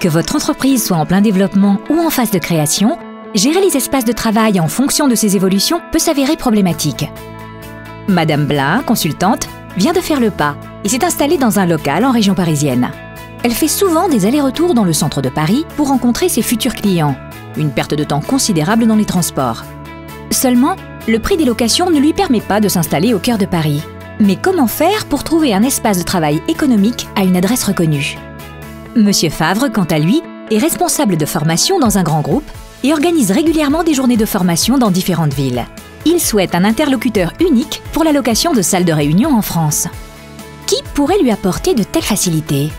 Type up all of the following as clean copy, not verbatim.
Que votre entreprise soit en plein développement ou en phase de création, gérer les espaces de travail en fonction de ces évolutions peut s'avérer problématique. Madame Blin, consultante, vient de faire le pas et s'est installée dans un local en région parisienne. Elle fait souvent des allers-retours dans le centre de Paris pour rencontrer ses futurs clients. Une perte de temps considérable dans les transports. Seulement, le prix des locations ne lui permet pas de s'installer au cœur de Paris. Mais comment faire pour trouver un espace de travail économique à une adresse reconnue? Monsieur Favre, quant à lui, est responsable de formation dans un grand groupe et organise régulièrement des journées de formation dans différentes villes. Il souhaite un interlocuteur unique pour la location de salles de réunion en France. Qui pourrait lui apporter de telles facilités?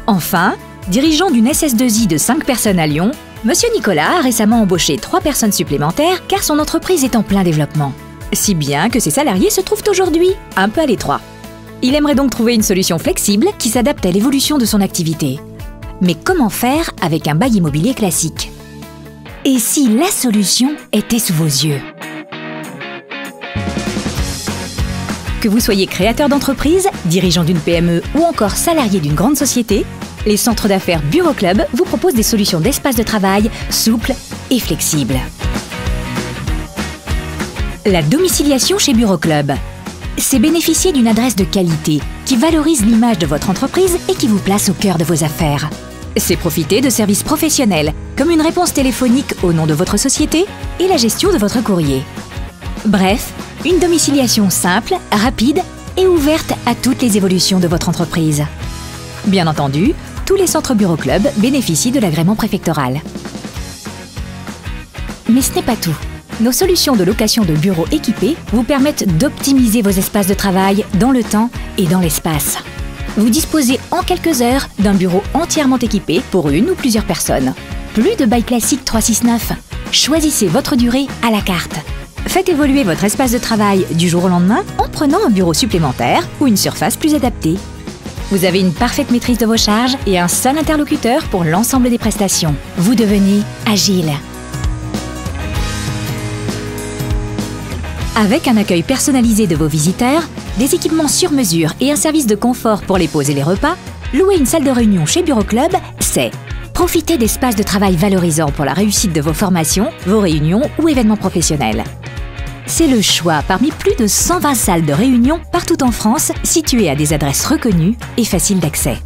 Enfin, dirigeant d'une SS2I de 5 personnes à Lyon, Monsieur Nicolas a récemment embauché 3 personnes supplémentaires car son entreprise est en plein développement. Si bien que ses salariés se trouvent aujourd'hui un peu à l'étroit. Il aimerait donc trouver une solution flexible qui s'adapte à l'évolution de son activité. Mais comment faire avec un bail immobilier classique? Et si la solution était sous vos yeux? Que vous soyez créateur d'entreprise, dirigeant d'une PME ou encore salarié d'une grande société, les centres d'affaires Bureau Club vous proposent des solutions d'espace de travail souples et flexibles. La domiciliation chez Bureau Club. C'est bénéficier d'une adresse de qualité qui valorise l'image de votre entreprise et qui vous place au cœur de vos affaires. C'est profiter de services professionnels, comme une réponse téléphonique au nom de votre société et la gestion de votre courrier. Bref, une domiciliation simple, rapide et ouverte à toutes les évolutions de votre entreprise. Bien entendu, tous les centres Bureau Club bénéficient de l'agrément préfectoral. Mais ce n'est pas tout. Nos solutions de location de bureaux équipés vous permettent d'optimiser vos espaces de travail dans le temps et dans l'espace. Vous disposez en quelques heures d'un bureau entièrement équipé pour une ou plusieurs personnes. Plus de bail classique 369. Choisissez votre durée à la carte. Faites évoluer votre espace de travail du jour au lendemain en prenant un bureau supplémentaire ou une surface plus adaptée. Vous avez une parfaite maîtrise de vos charges et un seul interlocuteur pour l'ensemble des prestations. Vous devenez agile. Avec un accueil personnalisé de vos visiteurs, des équipements sur mesure et un service de confort pour les pauses et les repas, louer une salle de réunion chez Bureau Club, c'est profiter d'espaces de travail valorisants pour la réussite de vos formations, vos réunions ou événements professionnels. C'est le choix parmi plus de 120 salles de réunion partout en France, situées à des adresses reconnues et faciles d'accès.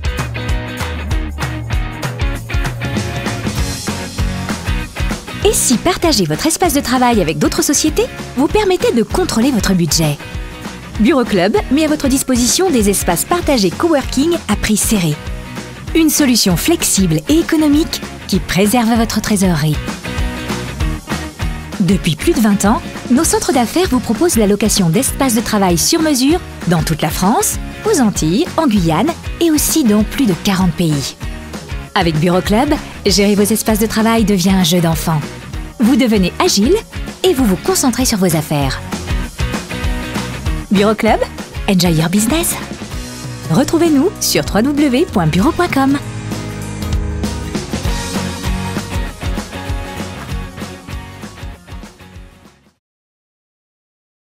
Et si partager votre espace de travail avec d'autres sociétés vous permettait de contrôler votre budget? Bureau Club met à votre disposition des espaces partagés coworking à prix serré. Une solution flexible et économique qui préserve votre trésorerie. Depuis plus de 20 ans, nos centres d'affaires vous proposent la location d'espaces de travail sur mesure dans toute la France, aux Antilles, en Guyane et aussi dans plus de 40 pays. Avec Bureau Club, gérer vos espaces de travail devient un jeu d'enfant. Vous devenez agile et vous vous concentrez sur vos affaires. Bureau Club, enjoy your business. Retrouvez-nous sur www.bureau.com.